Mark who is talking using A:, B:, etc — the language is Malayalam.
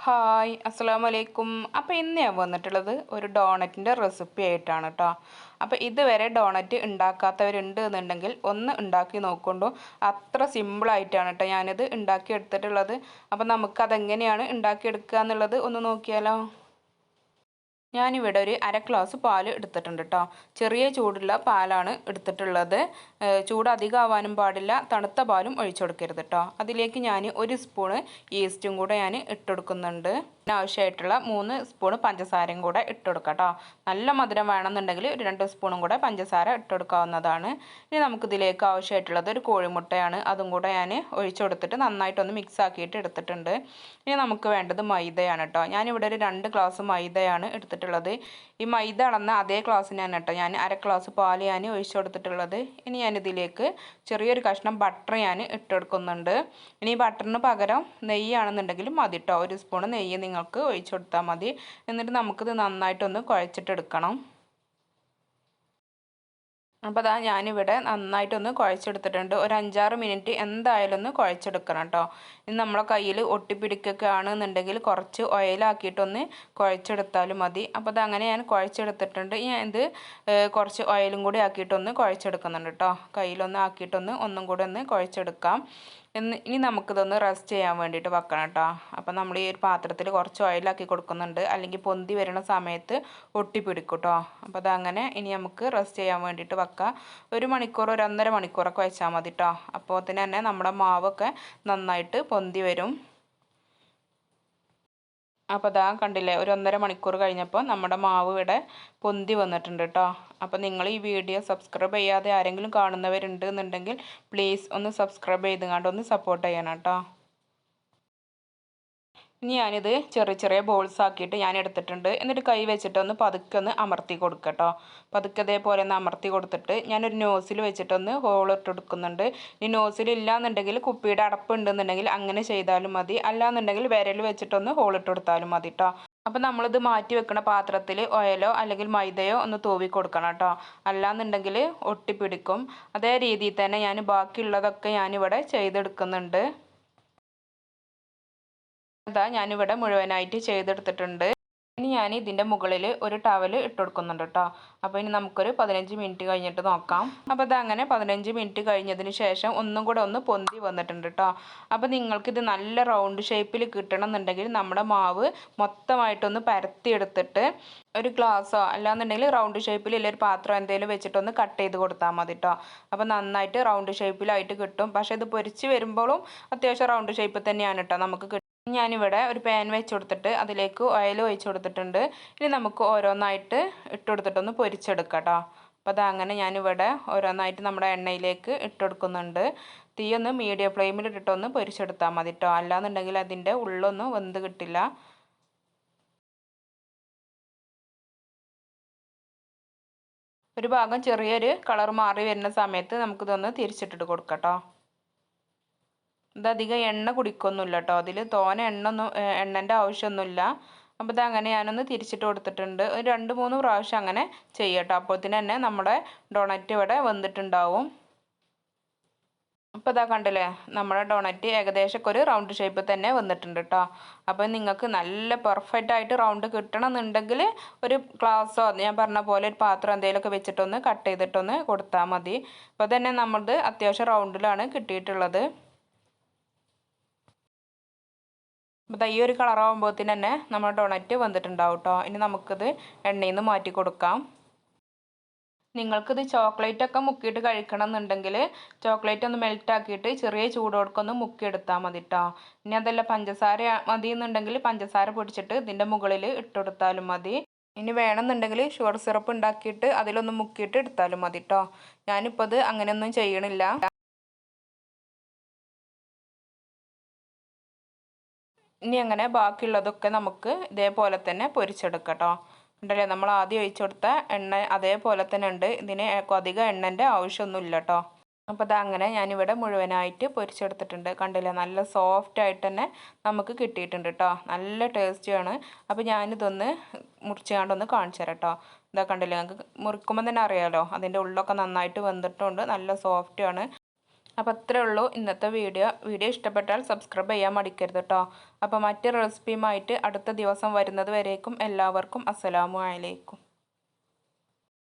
A: ഹായ് അസ്സലാമു അലൈക്കും. അപ്പോൾ ഇന്ന് ഞാൻ വന്നിട്ടുള്ളത് ഒരു ഡോണറ്റിൻ്റെ റെസിപ്പി ആയിട്ടാണ് കേട്ടോ. അപ്പോൾ ഇതുവരെ ഡോണറ്റ് ഉണ്ടാക്കാത്തവരുണ്ട് എന്നുണ്ടെങ്കിൽ ഒന്ന് ഉണ്ടാക്കി നോക്കൊണ്ടു. അത്ര സിമ്പിളായിട്ടാണ് കേട്ടോ ഞാനിത് ഉണ്ടാക്കിയെടുത്തിട്ടുള്ളത്. അപ്പോൾ നമുക്കതെങ്ങനെയാണ് ഉണ്ടാക്കിയെടുക്കുക എന്നുള്ളത് ഒന്ന് നോക്കിയാലോ. ഞാനിവിടെ ഒരു അര ഗ്ലാസ് പാൽ എടുത്തിട്ടുണ്ട് കേട്ടോ. ചെറിയ ചൂടുള്ള പാലാണ് എടുത്തിട്ടുള്ളത്. ചൂട് അധികം ആവാനും പാടില്ല, തണുത്ത പാലും ഒഴിച്ചെടുക്കരുത് കേട്ടോ. അതിലേക്ക് ഞാൻ ഒരു സ്പൂണ് ഈസ്റ്റും കൂടെ ഞാൻ ഇട്ടെടുക്കുന്നുണ്ട്. ആവശ്യമായിട്ടുള്ള 3 സ്പൂൺ പഞ്ചസാരയും കൂടെ ഇട്ടെടുക്കാം കേട്ടോ. നല്ല മധുരം വേണമെന്നുണ്ടെങ്കിൽ ഒരു 2 സ്പൂണും കൂടെ പഞ്ചസാര ഇട്ടെടുക്കാവുന്നതാണ്. ഇനി നമുക്കിതിലേക്ക് ആവശ്യമായിട്ടുള്ളത് ഒരു കോഴിമുട്ടയാണ്. അതും കൂടെ ഞാൻ ഒഴിച്ചെടുത്തിട്ട് നന്നായിട്ടൊന്ന് മിക്സ് ആക്കിയിട്ട് എടുത്തിട്ടുണ്ട്. ഇനി നമുക്ക് വേണ്ടത് മൈദയാണ് കേട്ടോ. ഞാനിവിടെ ഒരു 2 ഗ്ലാസ് മൈദയാണ് എടുത്തിട്ടുള്ളത്. ഈ മൈദ അളന്ന അതേ ഗ്ലാസ്സിനാണ് കേട്ടോ ഞാൻ അര ഗ്ലാസ് പാൽ ഞാൻ ഒഴിച്ചു കൊടുത്തിട്ടുള്ളത്. ഇനി ഞാനിതിലേക്ക് ചെറിയൊരു കഷ്ണം ബട്ടർ ഞാൻ ഇട്ടെടുക്കുന്നുണ്ട്. ഇനി ബട്ടറിന് പകരം നെയ്യാണെന്നുണ്ടെങ്കിലും മതി കേട്ടോ. ഒരു സ്പൂൺ നെയ്യ് നിങ്ങൾക്ക് ഒഴിച്ചു കൊടുത്താൽ മതി. എന്നിട്ട് നമുക്കിത് നന്നായിട്ടൊന്ന് കുഴച്ചിട്ടെടുക്കണം. അപ്പോൾ അതാ ഞാനിവിടെ നന്നായിട്ടൊന്ന് കുഴച്ചെടുത്തിട്ടുണ്ട്. ഒരു 5-6 മിനിറ്റ് എന്തായാലും ഒന്ന് കുഴച്ചെടുക്കണം കേട്ടോ. ഇനി നമ്മളെ കയ്യിൽ ഒട്ടിപ്പിടിക്കൊക്കെ ആണെന്നുണ്ടെങ്കിൽ കുറച്ച് ഓയിലാക്കിയിട്ടൊന്ന് കുഴച്ചെടുത്താലും മതി. അപ്പോൾ അതങ്ങനെ ഞാൻ കുഴച്ചെടുത്തിട്ടുണ്ട്. ഞാൻ ഇത് കുറച്ച് ഓയിലും കൂടി ആക്കിയിട്ടൊന്ന് കുഴച്ചെടുക്കുന്നുണ്ട് കേട്ടോ. കയ്യിലൊന്ന് ആക്കിയിട്ടൊന്ന് ഒന്നും കൂടി ഒന്ന് കുഴച്ചെടുക്കാം. ഇനി നമുക്കിതൊന്ന് റെസ്റ്റ് ചെയ്യാൻ വേണ്ടിയിട്ട് വെക്കണം കേട്ടോ. അപ്പോൾ നമ്മൾ ഈ ഒരു പാത്രത്തിൽ കുറച്ച് ഓയിലാക്കി കൊടുക്കുന്നുണ്ട്, അല്ലെങ്കിൽ പൊന്തി വരുന്ന സമയത്ത് ഒട്ടിപ്പിടിക്കും കേട്ടോ. അപ്പോൾ അതങ്ങനെ ഇനി നമുക്ക് റെസ്റ്റ് ചെയ്യാൻ വേണ്ടിയിട്ട് വെക്കാം. 1 മണിക്കൂർ 1.5 മണിക്കൂറൊക്കെ വെച്ചാൽ മതി കേട്ടോ. അപ്പോൾ തന്നെ നമ്മുടെ മാവൊക്കെ നന്നായിട്ട് പൊന്തി വരും. അപ്പോൾ അതാ കണ്ടില്ലേ, ഒരു 1.5 മണിക്കൂർ കഴിഞ്ഞപ്പോൾ നമ്മുടെ മാവ് ഇവിടെ പൊന്തി വന്നിട്ടുണ്ട് കേട്ടോ. അപ്പോൾ നിങ്ങൾ ഈ വീഡിയോ സബ്സ്ക്രൈബ് ചെയ്യാതെ ആരെങ്കിലും കാണുന്നവരുണ്ട് എന്നുണ്ടെങ്കിൽ പ്ലീസ് ഒന്ന് സബ്സ്ക്രൈബ് ചെയ്തുകൊണ്ട് ഒന്ന് സപ്പോർട്ട് ചെയ്യണം കേട്ടോ. ഇനി ഞാനിത് ചെറിയ ചെറിയ ബോൾസ് ആക്കിയിട്ട് ഞാൻ എടുത്തിട്ടുണ്ട്. എന്നിട്ട് കൈ വെച്ചിട്ടൊന്ന് പതുക്കെ ഒന്ന് അമർത്തി കൊടുക്കുക കേട്ടോ. പതുക്കെ അതേപോലെ ഒന്ന് അമർത്തി കൊടുത്തിട്ട് ഞാനൊരു നോസിൽ വെച്ചിട്ടൊന്ന് ഹോൾ ഇട്ടെടുക്കുന്നുണ്ട്. ഈ നോസിൽ ഇല്ലാന്നുണ്ടെങ്കിൽ കുപ്പിയുടെ അടപ്പ് ഉണ്ടെന്നുണ്ടെങ്കിൽ അങ്ങനെ ചെയ്താലും മതി, അല്ലാന്നുണ്ടെങ്കിൽ വിരൽ വെച്ചിട്ടൊന്ന് ഹോൾ ഇട്ടെടുത്താലും മതി കേട്ടോ. അപ്പം നമ്മളിത് മാറ്റി വെക്കുന്ന പാത്രത്തിൽ ഓയിലോ അല്ലെങ്കിൽ മൈദയോ ഒന്ന് തൂവി കൊടുക്കണം കേട്ടോ. അല്ലാന്നുണ്ടെങ്കിൽ ഒട്ടിപ്പിടിക്കും. അതേ രീതിയിൽ തന്നെ ഞാൻ ബാക്കിയുള്ളതൊക്കെ ഞാനിവിടെ ചെയ്തെടുക്കുന്നുണ്ട്. അതാ ഞാനിവിടെ മുഴുവനായിട്ട് ചെയ്തെടുത്തിട്ടുണ്ട്. ഇനി ഞാൻ ഇതിൻ്റെ മുകളിൽ ഒരു ടവൽ ഇട്ട് കൊടുക്കുന്നുണ്ട് കേട്ടോ. അപ്പോൾ ഇനി നമുക്കൊരു 15 മിനിറ്റ് കഴിഞ്ഞിട്ട് നോക്കാം. അപ്പോൾ അതങ്ങനെ 15 മിനിറ്റ് കഴിഞ്ഞതിന് ശേഷം ഒന്നും കൂടെ ഒന്ന് പൊന്തി വന്നിട്ടുണ്ട് കേട്ടോ. അപ്പോൾ നിങ്ങൾക്കിത് നല്ല റൗണ്ട് ഷേപ്പിൽ കിട്ടണം എന്നുണ്ടെങ്കിൽ നമ്മുടെ മാവ് മൊത്തമായിട്ടൊന്ന് പരത്തിയെടുത്തിട്ട് ഒരു ഗ്ലാസ്സോ അല്ലാന്നുണ്ടെങ്കിൽ റൗണ്ട് ഷേപ്പിലുള്ള ഒരു പാത്രം എന്തെങ്കിലും വെച്ചിട്ടൊന്ന് കട്ട് ചെയ്ത് കൊടുത്താൽ മതി കേട്ടോ. അപ്പോൾ നന്നായിട്ട് റൗണ്ട് ഷേപ്പിലായിട്ട് കിട്ടും. പക്ഷേ ഇത് പൊരിച്ച് വരുമ്പോഴും അത്യാവശ്യം റൗണ്ട് ഷേപ്പിൽ തന്നെയാണ് കേട്ടോ നമുക്ക്. ഞാനിവിടെ ഒരു പാൻ വെച്ച് കൊടുത്തിട്ട് അതിലേക്ക് ഓയിൽ ഒഴിച്ച് കൊടുത്തിട്ടുണ്ട്. ഇനി നമുക്ക് ഓരോന്നായിട്ട് ഇട്ട് കൊടുത്തിട്ടൊന്ന് പൊരിച്ചെടുക്കാം കേട്ടോ. അപ്പോൾ അതങ്ങനെ ഞാനിവിടെ ഓരോന്നായിട്ട് നമ്മുടെ എണ്ണയിലേക്ക് ഇട്ട് കൊടുക്കുന്നുണ്ട്. തീ ഒന്ന് മീഡിയം ഫ്ലെയിമിൽ ഇട്ടിട്ടൊന്ന് പൊരിച്ചെടുത്താൽ മതി കേട്ടോ. അല്ലാന്നുണ്ടെങ്കിൽ അതിൻ്റെ ഉള്ളൊന്നും വെന്ത് കിട്ടില്ല. ഒരു ഭാഗം ചെറിയൊരു കളർ മാറി വരുന്ന സമയത്ത് നമുക്കിതൊന്ന് തിരിച്ചിട്ടിട്ട് കൊടുക്കാം കേട്ടോ. ഇതധികം എണ്ണ കുടിക്കൊന്നുമില്ല കേട്ടോ. അതിൽ തോനെ എണ്ണൻ്റെ ആവശ്യമൊന്നുമില്ല. അപ്പോൾ ഇതങ്ങനെ ഞാനൊന്ന് തിരിച്ചിട്ട് കൊടുത്തിട്ടുണ്ട്. ഒരു 2-3 പ്രാവശ്യം അങ്ങനെ ചെയ്യട്ടോ. അപ്പോഴത്തേന് തന്നെ നമ്മുടെ ഡോണറ്റ് ഇവിടെ വെന്തിട്ടുണ്ടാവും. അപ്പോൾ ഇതാ കണ്ടില്ലേ, നമ്മുടെ ഡോണറ്റ് ഏകദേശമൊക്കെ ഒരു റൗണ്ട് ഷേപ്പിൽ തന്നെ വന്നിട്ടുണ്ട് കേട്ടോ. അപ്പോൾ നിങ്ങൾക്ക് നല്ല പെർഫെക്റ്റ് ആയിട്ട് റൗണ്ട് കിട്ടണമെന്നുണ്ടെങ്കിൽ ഒരു ഗ്ലാസ്സോ ഞാൻ പറഞ്ഞ പോലെ ഒരു പാത്രം എന്തെങ്കിലുമൊക്കെ വെച്ചിട്ടൊന്ന് കട്ട് ചെയ്തിട്ടൊന്ന് കൊടുത്താൽ മതി. അപ്പോൾ തന്നെ നമ്മളത് അത്യാവശ്യം റൗണ്ടിലാണ് കിട്ടിയിട്ടുള്ളത്. അപ്പോൾ ഈ ഒരു കളറാകുമ്പോഴത്തേന് തന്നെ നമ്മുടെ ഡൊണറ്റ് വന്നിട്ടുണ്ടാവും കേട്ടോ. ഇനി നമുക്കിത് എണ്ണയിൽ നിന്ന് മാറ്റി കൊടുക്കാം. നിങ്ങൾക്കിത് ചോക്ലേറ്റൊക്കെ മുക്കിയിട്ട് കഴിക്കണം എന്നുണ്ടെങ്കിൽ ചോക്ലേറ്റ് ഒന്ന് മെൽറ്റാക്കിയിട്ട് ചെറിയ ചൂടോടൊക്കൊന്ന് മുക്കിയെടുത്താൽ മതി കേട്ടോ. ഇനി അതല്ല പഞ്ചസാര മതി എന്നുണ്ടെങ്കിൽ പഞ്ചസാര പൊടിച്ചിട്ട് ഇതിൻ്റെ മുകളിൽ ഇട്ടുകൊടുത്താലും മതി. ഇനി വേണമെന്നുണ്ടെങ്കിൽ ഷുഗർ സിറപ്പ് ഉണ്ടാക്കിയിട്ട് അതിലൊന്ന് മുക്കിയിട്ട് എടുത്താലും മതി കേട്ടോ. ഞാനിപ്പോൾ ഇത് അങ്ങനെയൊന്നും ചെയ്യണില്ല. ഇനി അങ്ങനെ ബാക്കിയുള്ളതൊക്കെ നമുക്ക് ഇതേപോലെ തന്നെ പൊരിച്ചെടുക്കാം കേട്ടോ. ഉണ്ടല്ലേ, നമ്മൾ ആദ്യം ഒഴിച്ചു കൊടുത്ത എണ്ണ അതേപോലെ തന്നെ ഉണ്ട്. ഇതിന് അധികം എണ്ണൻ്റെ ആവശ്യമൊന്നുമില്ല കേട്ടോ. അപ്പോൾ അതങ്ങനെ ഞാനിവിടെ മുഴുവനായിട്ട് പൊരിച്ചെടുത്തിട്ടുണ്ട്. കണ്ടില്ലേ, നല്ല സോഫ്റ്റ് ആയിട്ട് തന്നെ നമുക്ക് കിട്ടിയിട്ടുണ്ട് കേട്ടോ. നല്ല ടേസ്റ്റിയാണ്. അപ്പോൾ ഞാനിതൊന്ന് മുറിച്ചുകൊണ്ടൊന്ന് കാണിച്ചു തരാം കേട്ടോ. ഇതാ കണ്ടില്ലേ, നിങ്ങൾക്ക് മുറിക്കുമ്പോൾ തന്നെ അറിയാമല്ലോ അതിൻ്റെ ഉള്ളൊക്കെ നന്നായിട്ട് വെന്തിട്ടുണ്ട്. നല്ല സോഫ്റ്റാണ്. അപ്പോൾ അത്രേ ഉള്ളൂ ഇന്നത്തെ വീഡിയോ ഇഷ്ടപ്പെട്ടാൽ സബ്സ്ക്രൈബ് ചെയ്യാൻ മടിക്കരുത് കേട്ടോ. അപ്പോൾ മറ്റൊരു റെസിപ്പിയുമായിട്ട് അടുത്ത ദിവസം വരുന്നത് വരേക്കും എല്ലാവർക്കും അസ്സലാമു അലൈക്കും.